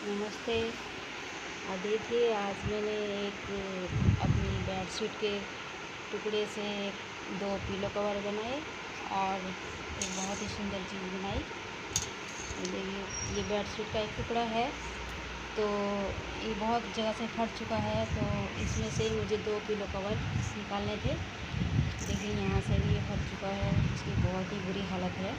नमस्ते। देखिए, आज मैंने एक अपनी बेडशीट के टुकड़े से दो पिलो कवर बनाए और एक बहुत ही सुंदर चीज़ बनाई। ये बेडशीट का एक टुकड़ा है, तो ये बहुत जगह से फट चुका है, तो इसमें से मुझे दो पिलो कवर निकालने थे। देखिए, यहाँ से भी ये फट चुका है, इसकी बहुत ही बुरी हालत है।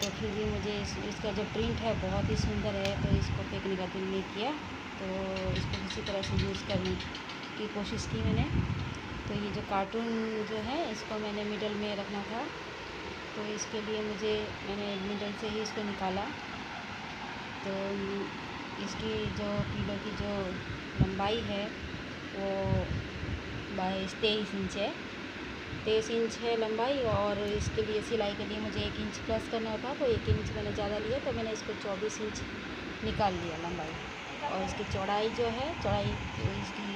तो फिर भी मुझे इसका जो प्रिंट है बहुत ही सुंदर है, तो इसको फेंकने का दिल नहीं किया, तो इसको किसी तरह से यूज़ करने की कोशिश की मैंने। तो ये जो कार्टून जो है, इसको मैंने मिडल में रखना था, तो इसके लिए मैंने मिडल से ही इसको निकाला। तो इसकी जो पिलो की जो लंबाई है वो 23 इंच है। 23 इंच है लंबाई, और इसके लिए सिलाई के लिए मुझे 1 इंच प्लस करना था, तो 1 इंच मैंने ज़्यादा लिया, तो मैंने इसको 24 इंच निकाल लिया लंबाई। और इसकी चौड़ाई जो है, तो इसकी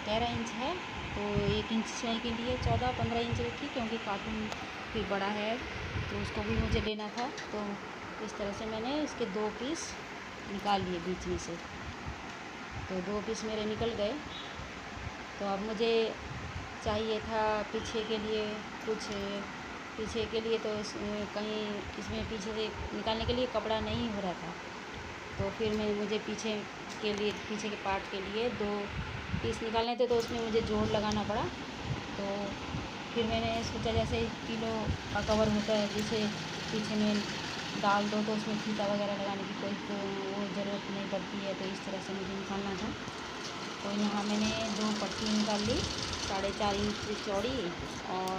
13 इंच है, तो 1 इंच सिलाई के लिए 14-15 इंच रखी, क्योंकि कार्टून भी बड़ा है तो उसको भी मुझे लेना था। तो इस तरह से मैंने इसके 2 पीस निकाल लिए बीच में से। तो 2 पीस मेरे निकल गए। तो अब मुझे चाहिए था पीछे के लिए तो कहीं इसमें पीछे से निकालने के लिए कपड़ा नहीं हो रहा था। तो फिर मुझे पीछे के पार्ट के लिए 2 पीस निकालने थे, तो उसमें मुझे जोड़ लगाना पड़ा। तो फिर मैंने सोचा, जैसे पिलो का कवर होता है, जिसे पीछे में डाल दो तो उसमें फीता वगैरह लगाने की कोई तो वो ज़रूरत नहीं पड़ती है, तो इस तरह से मुझे निकालना था। तो यहाँ मैंने 2 पट्टी निकाल ली, 4.5 इंच चौड़ी, और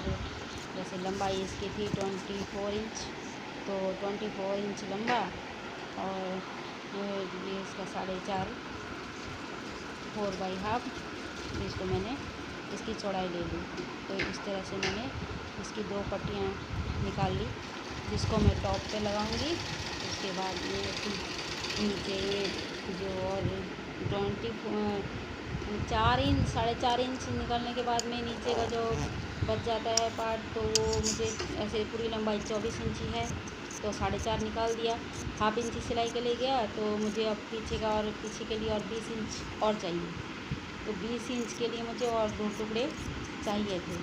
जैसे लंबाई इसकी थी 24 इंच, तो 24 इंच लंबा, और ये इसका 4.5 4/2 इसको मैंने इसकी चौड़ाई ले ली। तो इस तरह से मैंने इसकी 2 पट्टियाँ निकाल ली, जिसको मैं टॉप पे लगाऊंगी। उसके बाद में नीचे जो और 4 इंच 4.5 इंच निकालने के बाद में नीचे का जो बच जाता है पार्ट, तो वो मुझे ऐसे पूरी लंबाई 24 इंच ही है, तो 4.5 निकाल दिया। हाफ इंच सिलाई के लिए गया, तो मुझे अब पीछे के लिए और 20 इंच और चाहिए। तो 20 इंच के लिए मुझे और 2 टुकड़े चाहिए थे।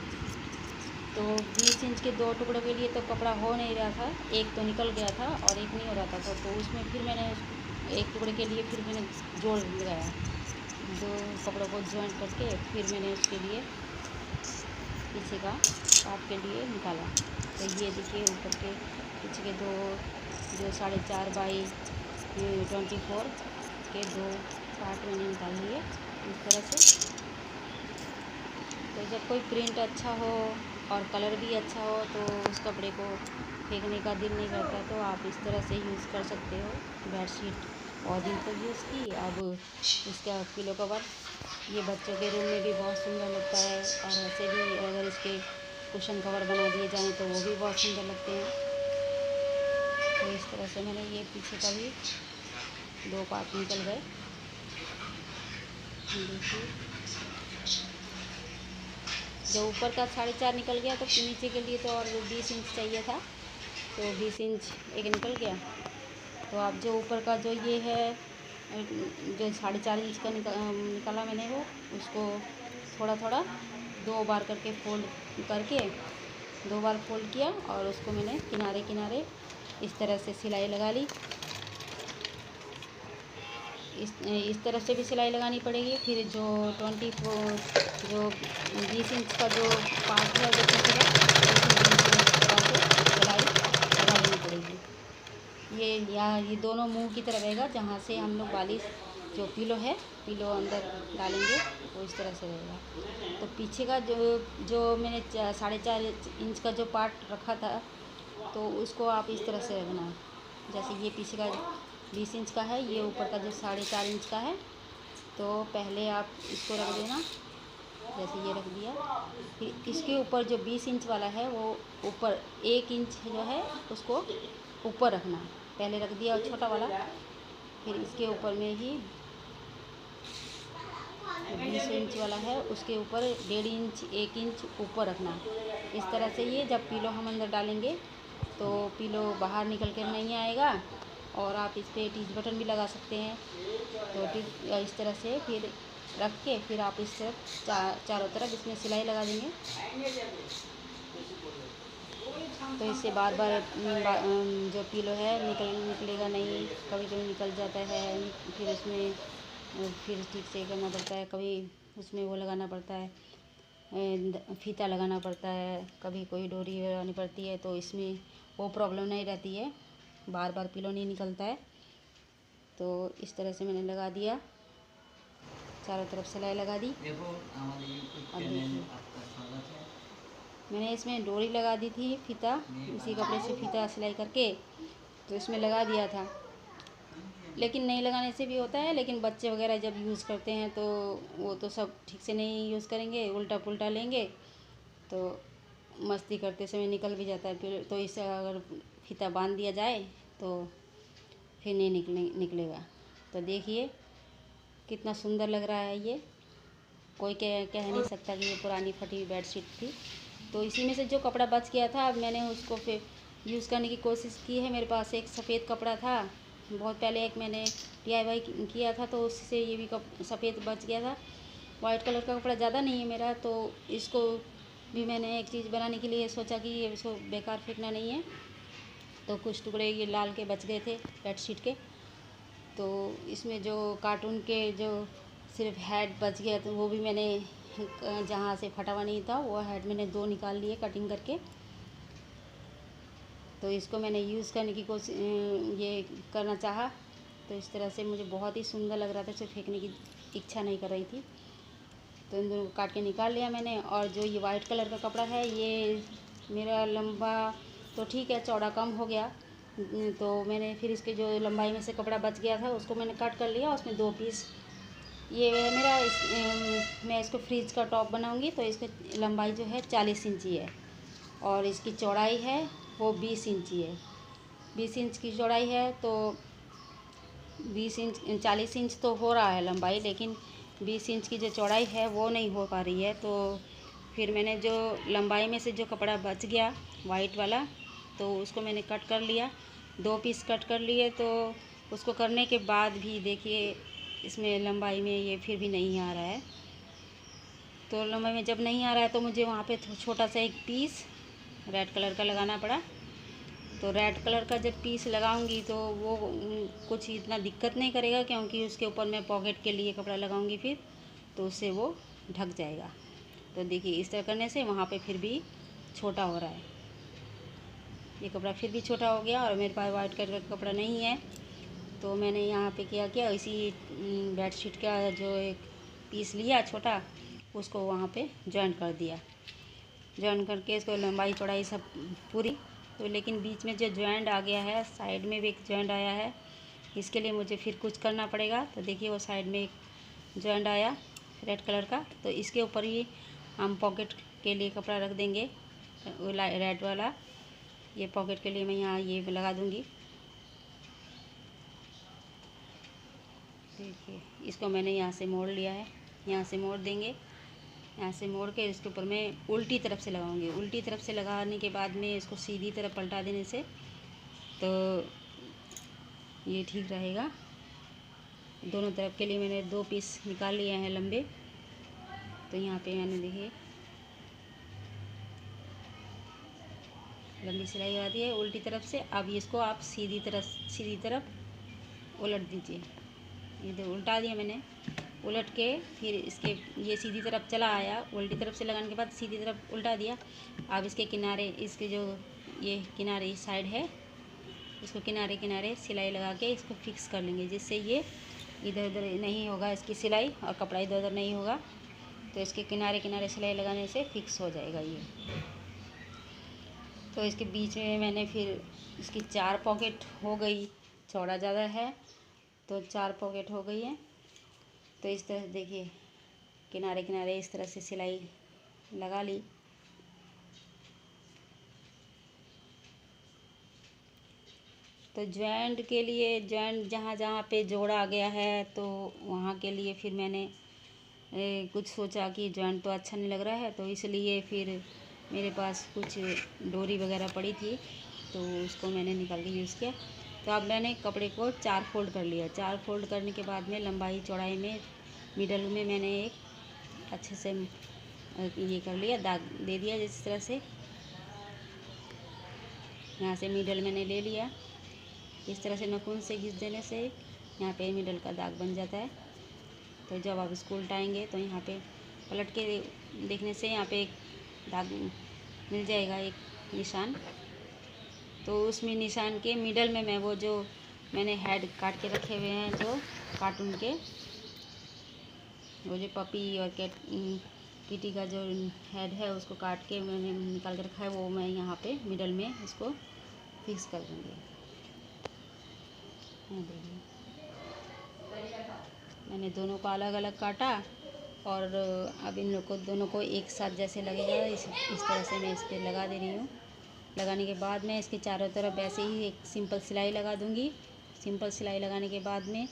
तो 20 इंच के 2 टुकड़ों के लिए तो कपड़ा हो नहीं रहा था, एक तो निकल गया था और एक नहीं हो रहा था। तो उसमें फिर मैंने एक टुकड़े के लिए फिर मैंने जोड़ लगाया, 2 कपड़ों को जॉइंट करके फिर मैंने उसके लिए पीछे का पार्ट के लिए निकाला। तो ये देखिए, ऊपर के पीछे के 2 जो 4.5 बाई 24 के 2 पार्ट मैंने निकाल लिए इस तरह से। तो जब कोई प्रिंट अच्छा हो और कलर भी अच्छा हो, तो उस कपड़े को फेंकने का दिल नहीं करता, तो आप इस तरह से यूज़ कर सकते हो। बेडशीट बहुत दिन तक यूज़ की। अब इसका पिलो कवर ये बच्चों के रूम में भी बहुत सुंदर लगता है, और ऐसे भी अगर इसके कुशन कवर बना दिए जाएँ तो वो भी बहुत सुंदर लगते हैं। तो इस तरह से मैंने ये पीछे का भी 2 पार्ट निकल गए। देखिए, जो ऊपर का 4.5 निकल गया, तो नीचे के लिए तो और 20 इंच चाहिए था, तो 20 इंच एक निकल गया। तो अब जो ऊपर का जो ये है, जो 4.5 इंच का निकाला मैंने, वो उसको थोड़ा थोड़ा 2 बार करके करके 2 बार फोल्ड किया, और उसको मैंने किनारे किनारे इस तरह से सिलाई लगा ली। इस तरफ से भी सिलाई लगानी पड़ेगी। फिर जो 20 इंच का जो पार्ट है, जो पीछे का, सिलाई लगा लेनी पड़ेगी। ये दोनों मुंह की तरह रहेगा, जहाँ से हम लोग वाली जो पिलो अंदर डालेंगे, वो इस तरह से रहेगा। तो पीछे का जो मैंने 4.5 इंच का जो पार्ट रखा था, तो उसको आप इस तरह से रखना। जैसे ये पीछे का 20 इंच का है, ये ऊपर का जो 4.5 इंच का है, तो पहले आप इसको रख देना, जैसे ये रख दिया। फिर इसके ऊपर जो 20 इंच वाला है, वो ऊपर 1 इंच जो है उसको ऊपर रखना। पहले रख दिया छोटा वाला, फिर इसके ऊपर में ही 20 इंच वाला है, उसके ऊपर 1.5 इंच 1 इंच ऊपर रखना। इस तरह से ये जब पिलो हम अंदर डालेंगे, तो पिलो बाहर निकल कर नहीं आएगा, और आप इस पर टीच बटन भी लगा सकते हैं। तो इस तरह से फिर रख के फिर आप इस तरफ चारों तरफ इसमें सिलाई लगा देंगे। तो इससे बार बार जो पिलो है निकलेगा नहीं, कभी कभी निकल जाता है, फिर उसमें फिर ठीक से करना पड़ता है, कभी उसमें वो लगाना पड़ता है, फीता लगाना पड़ता है, कभी कोई डोरी लगानी पड़ती है। तो इसमें वो प्रॉब्लम नहीं रहती है, बार बार पिलो नहीं निकलता है। तो इस तरह से मैंने लगा दिया, चारों तरफ सिलाई लगा दी। अब देखिए मैंने इसमें डोरी लगा दी थी, फीता इसी कपड़े से फीता सिलाई करके तो इसमें लगा दिया था। लेकिन नहीं लगाने से भी होता है, लेकिन बच्चे वगैरह जब यूज़ करते हैं तो वो तो सब ठीक से नहीं यूज़ करेंगे, उल्टा पुल्टा लेंगे तो मस्ती करते समय निकल भी जाता है। फिर तो इसे अगर फीता बांध दिया जाए तो फिर नहीं निकलेगा। तो देखिए कितना सुंदर लग रहा है ये, कोई कह नहीं सकता कि ये पुरानी फटी हुई बेडशीट थी। तो इसी में से जो कपड़ा बच गया था, अब मैंने उसको फिर यूज़ करने की कोशिश की है। मेरे पास एक सफ़ेद कपड़ा था, बहुत पहले एक मैंने DIY किया था, तो उससे ये भी सफ़ेद बच गया था। वाइट कलर का कपड़ा ज़्यादा नहीं है मेरा, तो इसको भी मैंने एक चीज़ बनाने के लिए सोचा कि ये इसको बेकार फेंकना नहीं है। तो कुछ टुकड़े ये लाल के बच गए थे बेडशीट के, तो इसमें जो कार्टून के जो सिर्फ हेड बच गया तो वो भी मैंने जहाँ से फटा हुआ नहीं था वो हेड मैंने 2 निकाल लिए कटिंग करके। तो इसको मैंने यूज़ करने की कोशिश ये करना चाहा, तो इस तरह से मुझे बहुत ही सुंदर लग रहा था, इसे फेंकने की इच्छा नहीं कर रही थी। तो इन दोनों को काट के निकाल लिया मैंने। और जो ये वाइट कलर का कपड़ा है, ये मेरा लंबा तो ठीक है, चौड़ा कम हो गया, तो मैंने फिर इसके जो लंबाई में से कपड़ा बच गया था उसको मैंने कट कर लिया, उसमें 2 पीस। ये मेरा मैं इसको फ्रीज का टॉप बनाऊंगी, तो इसकी लंबाई जो है 40 इंची है और इसकी चौड़ाई है वो 20 इंची है। 20 इंच की चौड़ाई है तो 20 इंच 40 इंच तो हो रहा है लंबाई, लेकिन 20 इंच की जो चौड़ाई है वो नहीं हो पा रही है। तो फिर मैंने जो लंबाई में से जो कपड़ा बच गया वाइट वाला, तो उसको मैंने कट कर लिया, 2 पीस कट कर लिए। तो उसको करने के बाद भी देखिए इसमें लंबाई में ये फिर भी नहीं आ रहा है। तो लंबाई में जब नहीं आ रहा है तो मुझे वहाँ पे छोटा सा एक पीस रेड कलर का लगाना पड़ा। तो रेड कलर का जब पीस लगाऊंगी तो वो कुछ इतना दिक्कत नहीं करेगा, क्योंकि उसके ऊपर मैं पॉकेट के लिए कपड़ा लगाऊंगी फिर, तो उससे वो ढक जाएगा। तो देखिए इस तरह करने से वहाँ पे फिर भी छोटा हो रहा है, ये कपड़ा फिर भी छोटा हो गया। और मेरे पास वाइट कलर का कपड़ा नहीं है, तो मैंने यहाँ पे क्या किया, इसी बेडशीट का जो एक पीस लिया छोटा, उसको वहाँ पे जॉइन कर दिया। जॉइन करके इसको लंबाई चौड़ाई सब पूरी, तो लेकिन बीच में जो जॉइंट आ गया है, साइड में भी एक जॉइंट आया है, इसके लिए मुझे फिर कुछ करना पड़ेगा। तो देखिए वो साइड में एक जॉइंट आया रेड कलर का, तो इसके ऊपर ही हम पॉकेट के लिए कपड़ा रख देंगे रेड वाला। ये पॉकेट के लिए मैं यहाँ ये लगा दूँगी। देखिए इसको मैंने यहाँ से मोड़ लिया है, यहाँ से मोड़ देंगे, यहाँ से मोड़ के इसके ऊपर मैं उल्टी तरफ से लगाऊंगी। उल्टी तरफ से लगाने के बाद में इसको सीधी तरफ पलटा देने से तो ये ठीक रहेगा। दोनों तरफ के लिए मैंने 2 पीस निकाल लिए हैं लंबे। तो यहाँ पे मैंने देखिए लंबी सिलाई लगा दी है उल्टी तरफ से। अब इसको आप सीधी तरफ उलट दीजिए। ये देखो उल्टा दिया मैंने, उलट के फिर इसके ये सीधी तरफ चला आया, उल्टी तरफ से लगाने के बाद सीधी तरफ उल्टा दिया। अब इसके किनारे, इसके जो ये किनारे साइड है, इसको किनारे किनारे सिलाई लगा के इसको फिक्स कर लेंगे, जिससे ये इधर उधर नहीं होगा इसकी सिलाई, और कपड़ा इधर उधर नहीं होगा। तो इसके किनारे किनारे सिलाई लगाने से फिक्स हो जाएगा ये। तो इसके बीच में मैंने फिर इसकी 4 पॉकेट हो गई, चौड़ा ज़्यादा है तो 4 पॉकेट हो गई है। तो इस तरह देखिए किनारे किनारे इस तरह से सिलाई लगा ली। तो जॉइंट के लिए, जॉइंट जहाँ जहाँ पे जोड़ा गया है तो वहाँ के लिए फिर मैंने कुछ सोचा कि जॉइंट तो अच्छा नहीं लग रहा है, तो इसलिए फिर मेरे पास कुछ डोरी वगैरह पड़ी थी, तो उसको मैंने निकाल के यूज़ किया। तो अब मैंने कपड़े को 4 फोल्ड कर लिया। 4 फोल्ड करने के बाद में लंबाई चौड़ाई में मिडल में मैंने एक अच्छे से ये कर लिया, दाग दे दिया। जिस तरह से यहाँ से मिडल मैंने ले लिया। इस तरह से नखून से घिस देने से यहाँ पे मिडल का दाग बन जाता है। तो जब आप इसको उल्टाएंगे तो यहाँ पे पलट के देखने से यहाँ पे एक दाग मिल जाएगा, एक निशान। तो उसमें निशान के मिडल में मैं वो जो मैंने हेड काट के रखे हुए हैं, जो कार्टून के, वो जो पपी और किटी का जो हेड है उसको काट के मैंने निकाल के रखा है, वो मैं यहाँ पे मिडल में इसको फिक्स कर दूँगी। देखिए मैंने दोनों को अलग अलग काटा और अब इन लोग को दोनों को एक साथ जैसे लगेगा इस तरह से मैं इस पर लगा दे रही हूँ। लगाने के बाद मैं इसके चारों तरफ ऐसे ही एक सिंपल सिलाई लगा दूँगी। सिंपल सिलाई लगाने के बाद में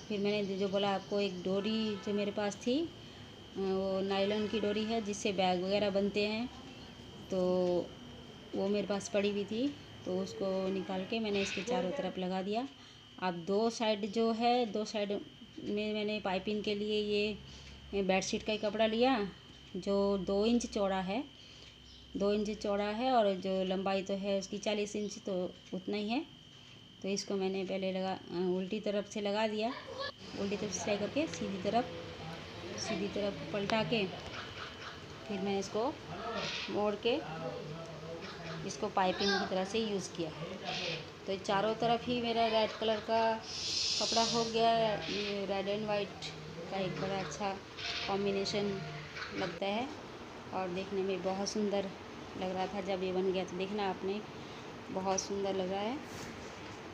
फिर मैंने जो बोला आपको, एक डोरी जो मेरे पास थी, वो नायलॉन की डोरी है जिससे बैग वगैरह बनते हैं, तो वो मेरे पास पड़ी हुई थी। तो उसको निकाल के मैंने इसके चारों तरफ लगा दिया। अब 2 साइड जो है, 2 साइड में मैंने पाइपिंग के लिए ये बेडशीट का ही कपड़ा लिया, जो 2 इंच चौड़ा है। 2 इंच चौड़ा है और जो लंबाई तो है उसकी 40 इंच, तो उतना ही है। तो इसको मैंने पहले उल्टी तरफ से लगा दिया। उल्टी तरफ सिलाई करके सीधी तरफ पलटा के फिर मैं इसको मोड़ के इसको पाइपिंग की तरह से यूज़ किया। तो चारों तरफ ही मेरा रेड कलर का कपड़ा हो गया। ये रेड एंड वाइट का एक बड़ा अच्छा कॉम्बिनेशन लगता है और देखने में बहुत सुंदर लग रहा था। जब ये बन गया तो देखना आपने, बहुत सुंदर लग रहा है।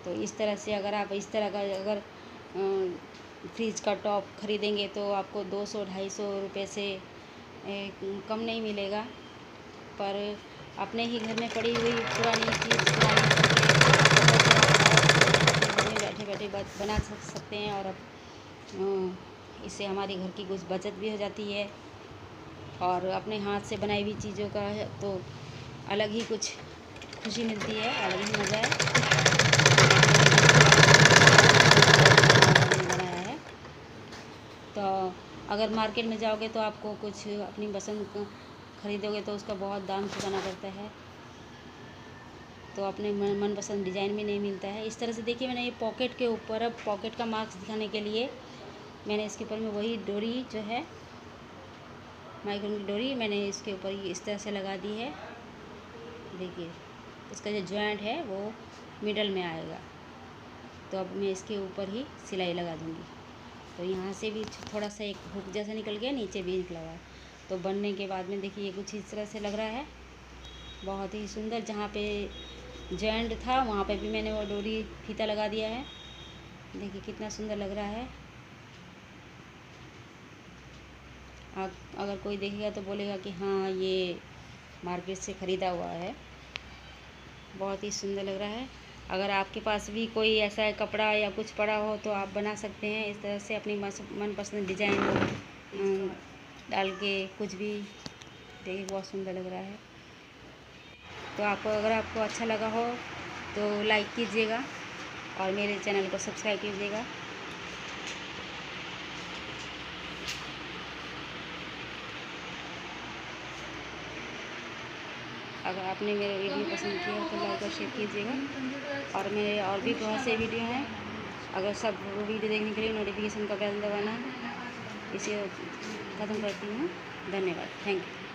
तो इस तरह से अगर आप इस तरह का अगर फ्रिज का टॉप ख़रीदेंगे तो आपको 200-250 रुपये से कम नहीं मिलेगा। पर अपने ही घर में पड़ी हुई पुरानी चीज़ बैठे बैठे बना सकते हैं और इससे हमारी घर की कुछ बचत भी हो जाती है। और अपने हाथ से बनाई हुई चीज़ों का तो अलग ही कुछ खुशी मिलती है, अलग ही मज़ा है। बनाया है तो अगर मार्केट में जाओगे तो आपको कुछ अपनी पसंद ख़रीदोगे तो उसका बहुत दाम चुकाना पड़ता है, तो अपने मनपसंद डिज़ाइन भी नहीं मिलता है। इस तरह से देखिए मैंने ये पॉकेट के ऊपर, अब पॉकेट का मार्क्स दिखाने के लिए मैंने इसके ऊपर में वही डोरी जो है माइक्रोन की डोरी मैंने इसके ऊपर इस तरह से लगा दी है। देखिए इसका जो जॉइंट है वो मिडल में आएगा। तो अब मैं इसके ऊपर ही सिलाई लगा दूँगी। तो यहाँ से भी थोड़ा सा एक हुक जैसा निकल गया, नीचे भी निकला हुआ है। तो बनने के बाद में देखिए ये कुछ इस तरह से लग रहा है, बहुत ही सुंदर। जहाँ पे जॉइंट था वहाँ पे भी मैंने वो डोरी फीता लगा दिया है। देखिए कितना सुंदर लग रहा है। अगर कोई देखेगा तो बोलेगा कि हाँ ये मार्केट से ख़रीदा हुआ है। बहुत ही सुंदर लग रहा है। अगर आपके पास भी कोई ऐसा कपड़ा या कुछ पड़ा हो तो आप बना सकते हैं इस तरह से, अपनी मनपसंद डिज़ाइन डाल के कुछ भी। देखिए बहुत सुंदर लग रहा है। तो अगर आपको अच्छा लगा हो तो लाइक कीजिएगा और मेरे चैनल को सब्सक्राइब कीजिएगा। अगर आपने मेरा वीडियो पसंद किया तो लाइक और शेयर कीजिएगा। और मेरे और भी बहुत से वीडियो हैं, अगर सब वीडियो देखने के लिए नोटिफिकेशन का बेल दबाना। इसे ख़त्म करती हूँ। धन्यवाद, थैंक यू।